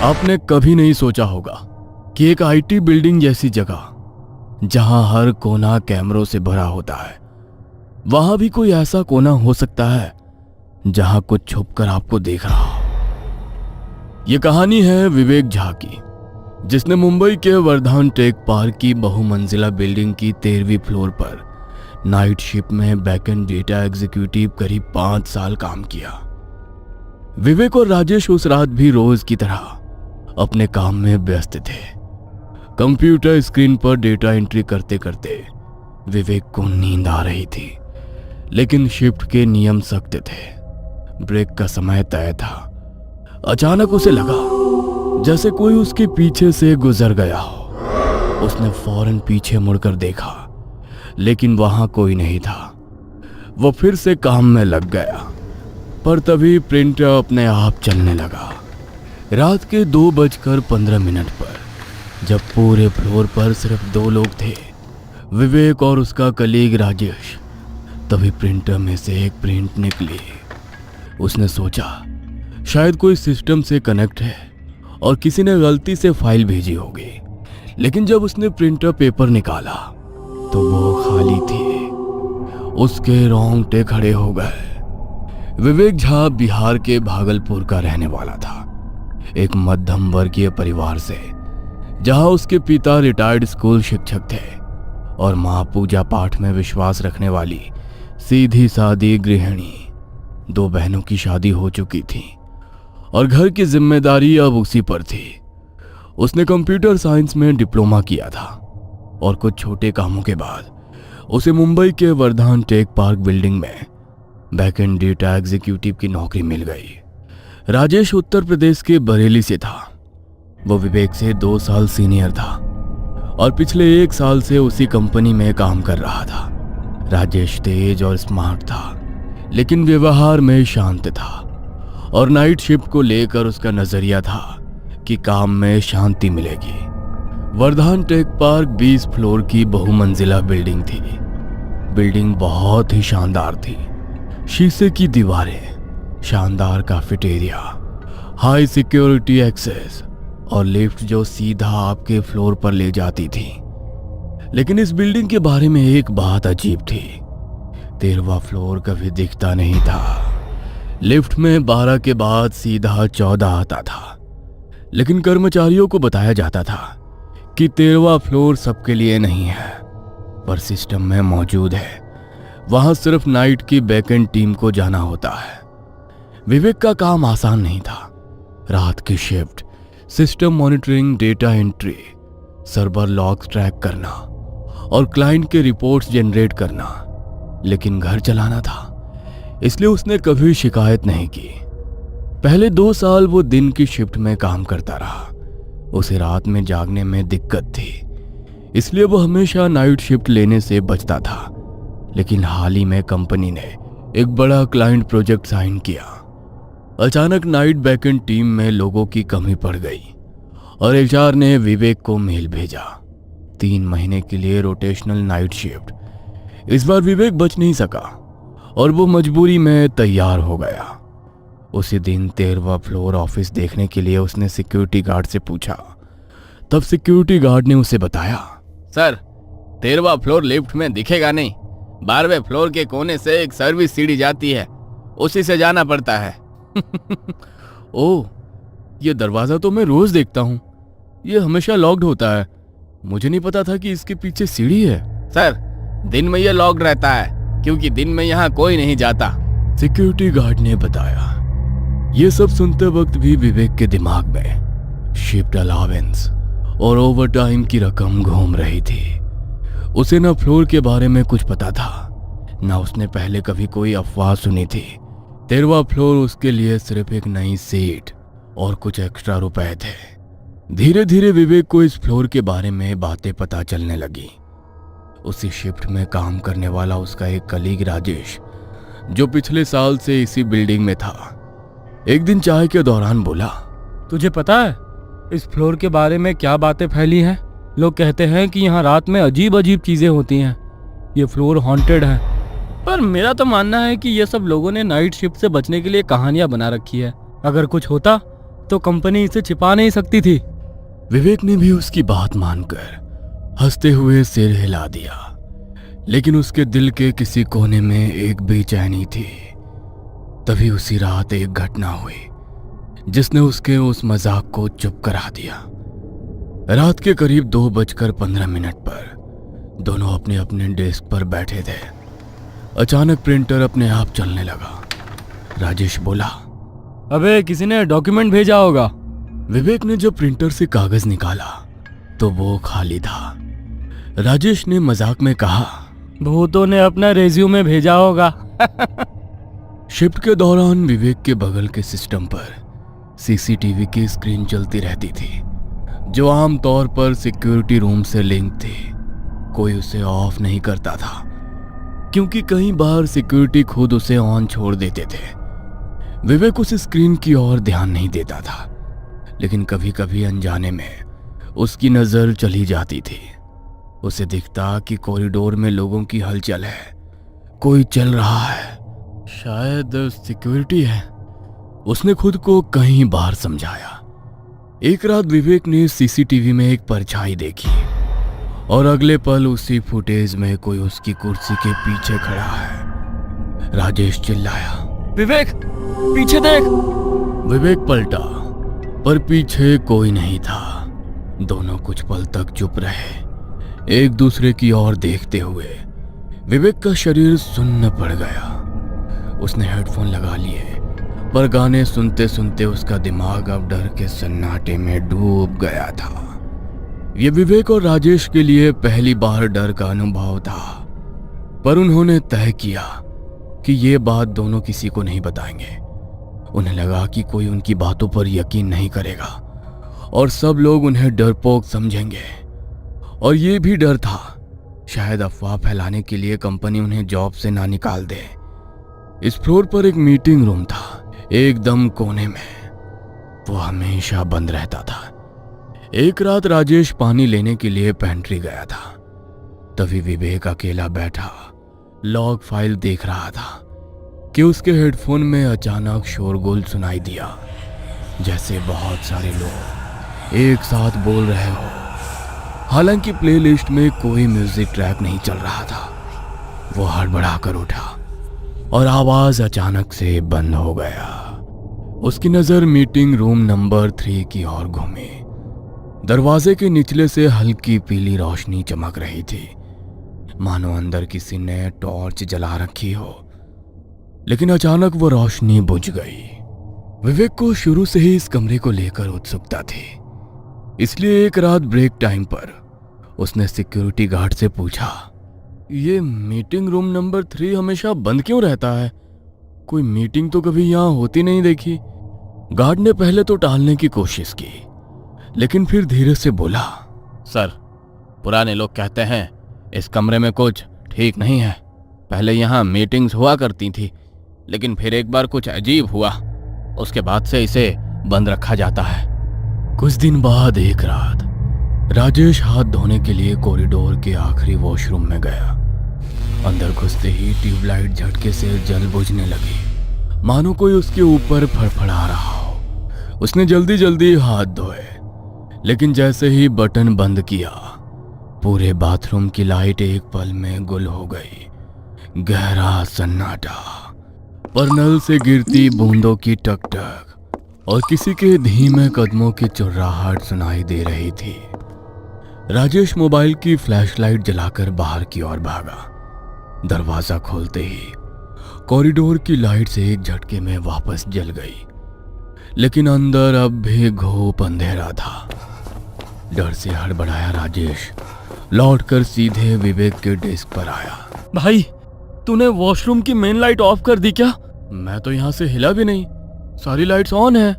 आपने कभी नहीं सोचा होगा कि एक आईटी बिल्डिंग जैसी जगह जहां हर कोना कैमरों से भरा होता है, वहां भी कोई ऐसा कोना हो सकता है जहां कुछ छुपकर आपको देख रहा हो। यह कहानी है विवेक झा की, जिसने मुंबई के वर्धान टेक पार्क की बहुमंजिला बिल्डिंग की 13वीं फ्लोर पर नाइट शिफ्ट में बैकएंड डेटा एग्जीक्यूटिव करीब 5 साल काम किया। विवेक और राजेश उस रात भी रोज की तरह अपने काम में व्यस्त थे। कंप्यूटर स्क्रीन पर डेटा एंट्री करते करते विवेक को नींद आ रही थी, लेकिन शिफ्ट के नियम सख्त थे। ब्रेक का समय तय था। अचानक उसे लगा जैसे कोई उसके पीछे से गुजर गया हो। उसने फौरन पीछे मुड़कर देखा, लेकिन वहां कोई नहीं था। वो फिर से काम में लग गया, पर तभी प्रिंटर अपने आप चलने लगा। रात के 2:15 पर जब पूरे फ्लोर पर सिर्फ 2 लोग थे, विवेक और उसका कलीग राजेश, तभी प्रिंटर में से एक प्रिंट निकली। उसने सोचा शायद कोई सिस्टम से कनेक्ट है और किसी ने गलती से फाइल भेजी होगी, लेकिन जब उसने प्रिंटर पेपर निकाला तो वो खाली थी। उसके रोंगटे खड़े हो गए। विवेक झा बिहार के भागलपुर का रहने वाला था, एक मध्यम वर्गीय परिवार से, जहां उसके पिता रिटायर्ड स्कूल शिक्षक थे और मां पूजा पाठ में विश्वास रखने वाली सीधी सादी गृहिणी। 2 बहनों की शादी हो चुकी थी और घर की जिम्मेदारी अब उसी पर थी। उसने कंप्यूटर साइंस में डिप्लोमा किया था और कुछ छोटे कामों के बाद उसे मुंबई के वर्धान टेक पार्क बिल्डिंग में बैकएंड डेटा एग्जीक्यूटिव की नौकरी मिल गई। राजेश उत्तर प्रदेश के बरेली से था। वो विवेक से 2 साल सीनियर था और पिछले 1 साल से उसी कंपनी में काम कर रहा था। राजेश तेज और स्मार्ट था, लेकिन व्यवहार में शांत था और नाइट शिफ्ट को लेकर उसका नजरिया था कि काम में शांति मिलेगी। वर्धान टेक पार्क 20 फ्लोर की बहुमंजिला बिल्डिंग थी। बिल्डिंग बहुत ही शानदार थी। शीशे की दीवारें, शानदार कैफेटेरिया, हाई सिक्योरिटी एक्सेस और लिफ्ट जो सीधा आपके फ्लोर पर ले जाती थी। लेकिन इस बिल्डिंग के बारे में एक बात अजीब थी। 13वां फ्लोर कभी दिखता नहीं था। लिफ्ट में 12 के बाद सीधा 14 आता था, लेकिन कर्मचारियों को बताया जाता था कि 13वां फ्लोर सबके लिए नहीं है, पर सिस्टम में मौजूद है। वहां सिर्फ नाइट की बैकएंड टीम को जाना होता है। विवेक का काम आसान नहीं था। रात की shift, system monitoring, data entry, server logs track करना और क्लाइंट के रिपोर्ट्स जनरेट करना, लेकिन घर चलाना था, इसलिए उसने कभी शिकायत नहीं की। पहले 2 साल वो दिन की शिफ्ट में काम करता रहा। उसे रात में जागने में दिक्कत थी, इसलिए वो हमेशा नाइट शिफ्ट लेने से बचता था। लेकिन हाल ही में कंपनी ने एक बड़ा क्लाइंट प्रोजेक्ट साइन किया। अचानक नाइट बैकएंड टीम में लोगों की कमी पड़ गई और एचआर ने विवेक को मेल भेजा 3 महीने के लिए रोटेशनल नाइट शिफ्ट। इस बार विवेक बच नहीं सका और वो मजबूरी में तैयार हो गया। उसी दिन 13वां फ्लोर ऑफिस देखने के लिए उसने सिक्योरिटी गार्ड से पूछा। तब सिक्योरिटी गार्ड ने उसे बताया, सर 13वां फ्लोर लिफ्ट में दिखेगा नहीं। 12वें फ्लोर के कोने से एक सर्विस सीढ़ी जाती है, उसी से जाना पड़ता है। ओह, ये दरवाजा तो मैं रोज देखता हूँ। ये हमेशा लॉक्ड होता है। मुझे नहीं पता था कि इसके पीछे सीढ़ी है। सर दिन में ये लॉक्ड रहता है क्योंकि दिन में यहाँ कोई नहीं जाता, सिक्योरिटी गार्ड ने बताया। ये सब सुनते वक्त भी विवेक के दिमाग में शिफ्ट अलावेंस और ओवर टाइम की रकम घूम रही थी। उसे ना फ्लोर के बारे में कुछ पता था, ना उसने पहले कभी कोई अफवाह सुनी थी। 13वां फ्लोर उसके लिए सिर्फ एक नई सीट और कुछ एक्स्ट्रा रुपए थे। धीरे धीरे विवेक को इस फ्लोर के बारे में बातें पता चलने लगी। उसी शिफ्ट में काम करने वाला उसका एक कलीग राजेश, जो पिछले साल से इसी बिल्डिंग में था, एक दिन चाय के दौरान बोला, तुझे पता है इस फ्लोर के बारे में क्या बातें फैली हैं? लोग कहते हैं कि यहाँ रात में अजीब अजीब चीजें होती हैं। ये फ्लोर हॉन्टेड है। पर मेरा तो मानना है कि ये सब लोगों ने नाइट शिफ्ट से बचने के लिए कहानियां बना रखी है। अगर कुछ होता तो कंपनी इसे छिपा नहीं सकती थी। विवेक ने भी उसकी बात मानकर हंसते हुए सिर हिला दिया, लेकिन उसके दिल के किसी कोने में एक बेचैनी थी। तभी उसी रात एक घटना हुई जिसने उसके उस मजाक को चुप करा दिया। रात के करीब 2:15 पर दोनों अपने अपने डेस्क पर बैठे थे। अचानक प्रिंटर अपने आप चलने लगा। राजेश बोला, अबे किसी ने डॉक्यूमेंट भेजा होगा। विवेक ने जब प्रिंटर से कागज निकाला तो वो खाली था। राजेश ने मजाक में कहा, भूतों ने अपना रेज्यूमे भेजा होगा। शिफ्ट के दौरान विवेक के बगल के सिस्टम पर सीसीटीवी की स्क्रीन चलती रहती थी, जो आमतौर पर सिक्योरिटी रूम से लिंक थी। कोई उसे ऑफ नहीं करता था, क्योंकि कई बार सिक्योरिटी खुद उसे ऑन छोड़ देते थे। विवेक उस स्क्रीन की ओर ध्यान नहीं देता था, लेकिन कभी कभी अनजाने में उसकी नजर चली जाती थी। उसे दिखता कि कॉरिडोर में लोगों की हलचल है, कोई चल रहा है, शायद सिक्योरिटी है। उसने खुद को कई बार समझाया। एक रात विवेक ने सीसीटीवी में एक परछाई देखी और अगले पल उसी फुटेज में कोई उसकी कुर्सी के पीछे खड़ा है। राजेश चिल्लाया, विवेक पीछे देख। विवेक पलटा, पर पीछे कोई नहीं था। दोनों कुछ पल तक चुप रहे, एक दूसरे की ओर देखते हुए। विवेक का शरीर सुन्न पड़ गया। उसने हेडफोन लगा लिए, पर गाने सुनते सुनते उसका दिमाग अब डर के सन्नाटे में डूब गया था। यह विवेक और राजेश के लिए पहली बार डर का अनुभव था, पर उन्होंने तय किया कि ये बात दोनों किसी को नहीं बताएंगे। उन्हें लगा कि कोई उनकी बातों पर यकीन नहीं करेगा और सब लोग उन्हें डरपोक समझेंगे। और ये भी डर था, शायद अफवाह फैलाने के लिए कंपनी उन्हें जॉब से ना निकाल दे। इस फ्लोर पर एक मीटिंग रूम था, एकदम कोने में। वो हमेशा बंद रहता था। एक रात राजेश पानी लेने के लिए पेंट्री गया था। तभी विवेक अकेला बैठा लॉग फाइल देख रहा था कि उसके हेडफोन में अचानक शोरगुल सुनाई दिया, जैसे बहुत सारे लोग एक साथ बोल रहे हो। हालांकि प्लेलिस्ट में कोई म्यूजिक ट्रैक नहीं चल रहा था। वो हड़बड़ा कर उठा और आवाज अचानक से बंद हो गया। उसकी नजर मीटिंग रूम नंबर 3 की ओर घूमी। दरवाजे के निचले से हल्की पीली रोशनी चमक रही थी, मानो अंदर किसी ने टॉर्च जला रखी हो। लेकिन अचानक वो रोशनी बुझ गई। विवेक को शुरू से ही इस कमरे को लेकर उत्सुकता थी, इसलिए एक रात ब्रेक टाइम पर उसने सिक्योरिटी गार्ड से पूछा, ये मीटिंग रूम नंबर 3 हमेशा बंद क्यों रहता है? कोई मीटिंग तो कभी यहाँ होती नहीं देखी। गार्ड ने पहले तो टालने की कोशिश की, लेकिन फिर धीरे से बोला, सर, पुराने लोग कहते हैं इस कमरे में कुछ ठीक नहीं है। पहले यहाँ मीटिंग्स हुआ करती थी, लेकिन फिर एक बार कुछ अजीब हुआ, उसके बाद से इसे बंद रखा जाता है। कुछ दिन बाद एक रात राजेश हाथ धोने के लिए कॉरिडोर के आखिरी वॉशरूम में गया। अंदर घुसते ही ट्यूबलाइट झटके से जल बुझने लगी, मानो कोई उसके ऊपर फड़फड़ा रहा हो। उसने जल्दी जल्दी हाथ धोए, लेकिन जैसे ही बटन बंद किया, पूरे बाथरूम की लाइट एक पल में गुल हो गई। गहरा सन्नाटा, पर नल से गिरती बूंदों की टकटक और किसी के धीमे कदमों की चुर्राहट सुनाई दे रही थी। राजेश मोबाइल की फ्लैशलाइट जलाकर बाहर की ओर भागा। दरवाजा खोलते ही कॉरिडोर की लाइट से एक झटके में वापस जल गई, लेकिन अंदर अब भी घोप अंधेरा था। डर से हड़बड़ाया राजेश लौटकर सीधे विवेक के डेस्क पर आया। भाई, तूने वॉशरूम की मेन लाइट ऑफ कर दी क्या? मैं तो यहां से हिला भी नहीं, सारी लाइट्स ऑन है।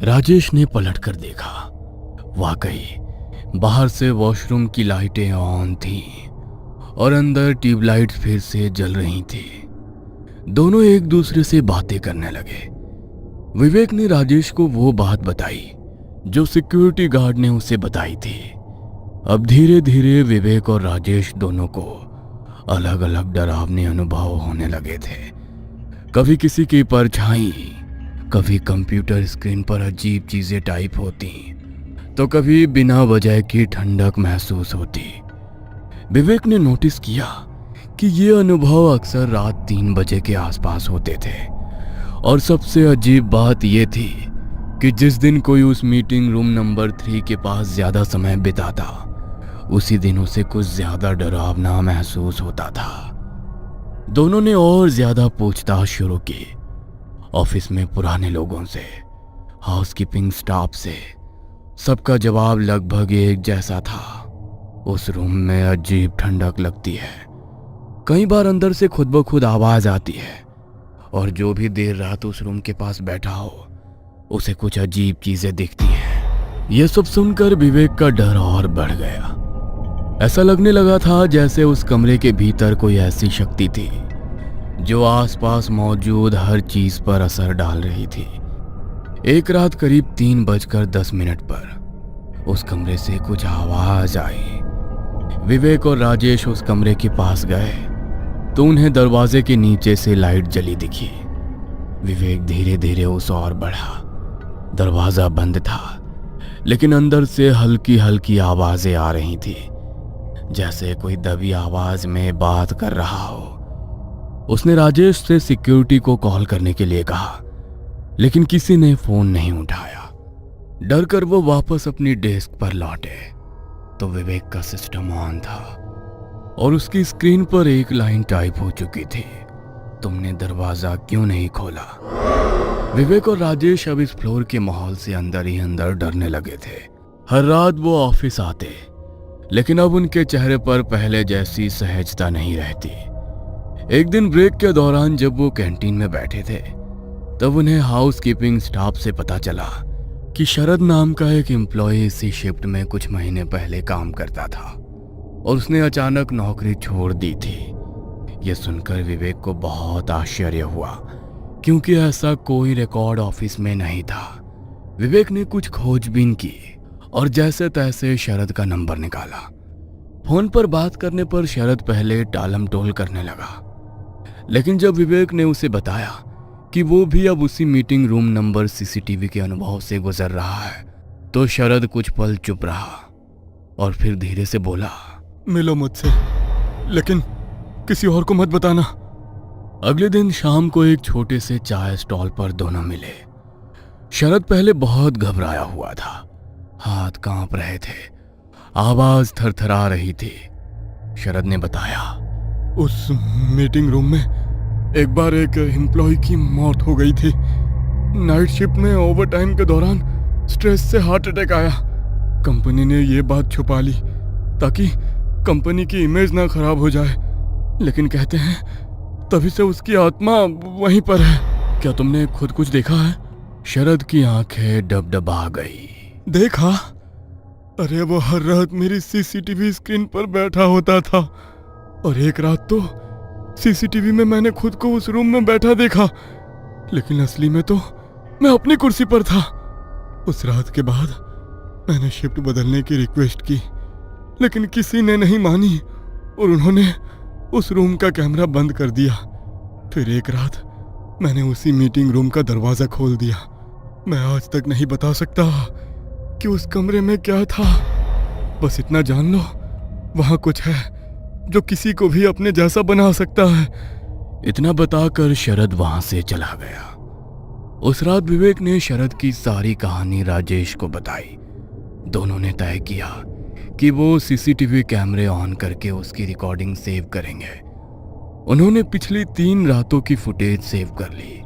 राजेश ने पलटकर देखा। वाकई बाहर से वॉशरूम की लाइटें ऑन थीं और अंदर ट्यूबलाइट्स फिर से जल रही थी। दोनों एक दूसरे से बातें करने लगे। विवेक ने राजेश को वो बात बताई जो सिक्योरिटी गार्ड ने उसे बताई थी। अब धीरे धीरे विवेक और राजेश दोनों को अलग अलग डरावने अनुभव होने लगे थे। कभी किसी की परछाई, कभी कंप्यूटर स्क्रीन पर अजीब चीजें टाइप होती, तो कभी बिना वजह की ठंडक महसूस होती। विवेक ने नोटिस किया कि ये अनुभव अक्सर रात 3 बजे के आसपास होते थे। और सबसे अजीब बात यह थी कि जिस दिन कोई उस मीटिंग रूम नंबर 3 के पास ज्यादा समय बिताता, उसी दिन उसे कुछ ज्यादा डरावना महसूस होता था। दोनों ने और ज्यादा पूछताछ शुरू की। ऑफिस में पुराने लोगों से, हाउसकीपिंग स्टाफ से, सबका जवाब लगभग एक जैसा था। उस रूम में अजीब ठंडक लगती है। कई बार अंदर से खुद ब खुद आवाज आती है, और जो भी देर रात उस रूम के पास बैठा हो, उसे कुछ अजीब चीजें दिखती हैं। यह सब सुनकर विवेक का डर और बढ़ गया। ऐसा लगने लगा था जैसे उस कमरे के भीतर कोई ऐसी शक्ति थी जो आसपास मौजूद हर चीज पर असर डाल रही थी। एक रात करीब 3:10 पर उस कमरे से कुछ आवाज आई। विवेक और राजेश उस कमरे के पास गए तो उन्हें दरवाजे के नीचे से लाइट जली दिखी। विवेक धीरे धीरे उस ओर बढ़ा। दरवाजा बंद था, लेकिन अंदर से हल्की हल्की आवाजें आ रही थी, जैसे कोई दबी आवाज में बात कर रहा हो। उसने राजेश से सिक्योरिटी को कॉल करने के लिए कहा, लेकिन किसी ने फोन नहीं उठाया। डर कर वो वापस अपनी डेस्क पर लौटे तो विवेक का सिस्टम ऑन था और उसकी स्क्रीन पर एक लाइन टाइप हो चुकी थी, तुमने दरवाजा क्यों नहीं खोला। विवेक और राजेश अब इस फ्लोर के माहौल से अंदर ही अंदर डरने लगे थे। हर रात वो ऑफिस आते, लेकिन अब उनके चेहरे पर पहले जैसी सहजता नहीं रहती। एक दिन ब्रेक के दौरान जब वो कैंटीन में बैठे थे, तब उन्हें हाउसकीपिंग स्टाफ से पता चला कि शरद नाम का एक एम्प्लॉय इसी शिफ्ट में कुछ महीने पहले काम करता था और उसने अचानक नौकरी छोड़ दी थी। यह सुनकर विवेक को बहुत आश्चर्य हुआ, क्योंकि ऐसा कोई रिकॉर्ड ऑफिस में नहीं था। विवेक ने कुछ खोजबीन की और जैसे तैसे शरद का नंबर निकाला। फोन पर बात करने पर शरद पहले टालम टोल करने लगा, लेकिन जब विवेक ने उसे बताया कि वो भी अब उसी मीटिंग रूम नंबर सीसीटीवी के अनुभव से गुजर रहा है, तो शरद कुछ पल चुप रहा और फिर धीरे से बोला, मिलो मुझसे, लेकिन किसी और को मत बताना। अगले दिन शाम को एक छोटे से चाय स्टॉल पर दोनों मिले। शरद पहले बहुत घबराया हुआ था, हाथ कांप रहे थे, आवाज थरथरा रही थी। शरद ने बताया, उस मीटिंग रूम में एक बार एक एम्प्लॉय की मौत हो गई थी। नाइट शिफ्ट में ओवरटाइम के दौरान स्ट्रेस से हार्ट अटैक आया। कंपनी ने ये बात छुपा ली ताकि कंपनी की इमेज ना खराब हो जाए, लेकिन कहते हैं तभी से उसकी आत्मा वहीं पर है। क्या तुमने खुद कुछ देखा है? शरद की आंखें डबडबा गई। देखा? अरे वो हर रात मेरी सीसीटीवी स्क्रीन पर बैठा होता था, और एक रात तो सीसीटीवी में मैंने खुद को उस रूम में बैठा देखा, लेकिन असली में तो मैं अपनी कुर्सी पर था। उस रात के बाद मैंने शिफ्ट बदलने की रिक्वेस्ट की, लेकिन किसी ने नहीं मानी और उन्होंने उस रूम का कैमरा बंद कर दिया। फिर एक रात मैंने उसी मीटिंग रूम का दरवाजा खोल दिया। मैं आज तक नहीं बता सकता कि उस कमरे में क्या था। बस इतना जान लो, वहां कुछ है जो किसी को भी अपने जैसा बना सकता है। इतना बताकर शरद वहां से चला गया। उस रात विवेक ने शरद की सारी कहानी राजेश को बताई। दोनों ने तय किया कि वो सीसीटीवी कैमरे ऑन करके उसकी रिकॉर्डिंग सेव करेंगे। उन्होंने पिछली 3 रातों की फुटेज सेव कर ली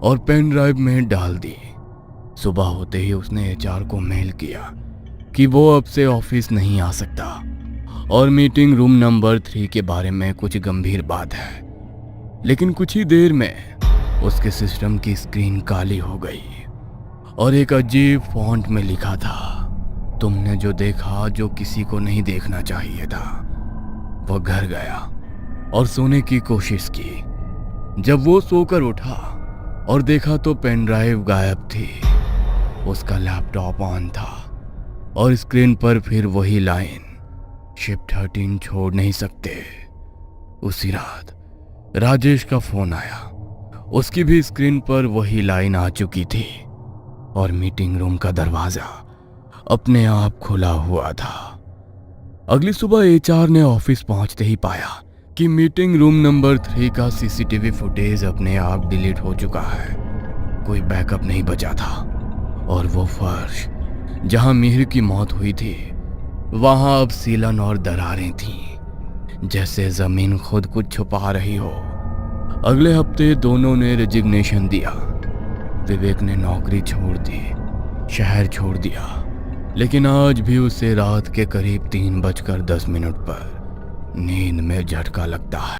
और पेन ड्राइव में डाल दी। सुबह होते ही उसने एचआर को मेल किया कि वो अब से ऑफिस नहीं आ सकता और मीटिंग रूम नंबर 3 के बारे में कुछ गंभीर बात है। लेकिन कुछ ही देर में उसके सिस्टम की स्क्रीन काली हो गई और एक अजीब फॉन्ट में लिखा था, तुमने जो देखा जो किसी को नहीं देखना चाहिए था। वह घर गया और सोने की कोशिश की। जब वो सोकर उठा और देखा तो पेन ड्राइव गायब थी। उसका लैपटॉप ऑन था और स्क्रीन पर फिर वही लाइन, शिफ्ट 13 छोड़ नहीं सकते। उसी रात राजेश का फोन आया। उसकी भी स्क्रीन पर वही लाइन आ चुकी थी और मीटिंग रूम का दरवाजा अपने आप खुला हुआ था। अगली सुबह एचआर ने ऑफिस पहुंचते ही पाया कि मीटिंग रूम नंबर 3 का सीसीटीवी फुटेज अपने आप डिलीट हो चुका है। कोई बैकअप नहीं बचा था और वो फर्श जहां मिहिर की मौत हुई थी वहां अब सीलन और दरारें थीं, जैसे जमीन खुद कुछ छुपा रही हो। अगले हफ्ते दोनों ने रेजिग्नेशन दिया। विवेक ने नौकरी छोड़ दी, शहर छोड़ दिया, लेकिन आज भी उसे रात के करीब 3:10 पर नींद में झटका लगता है।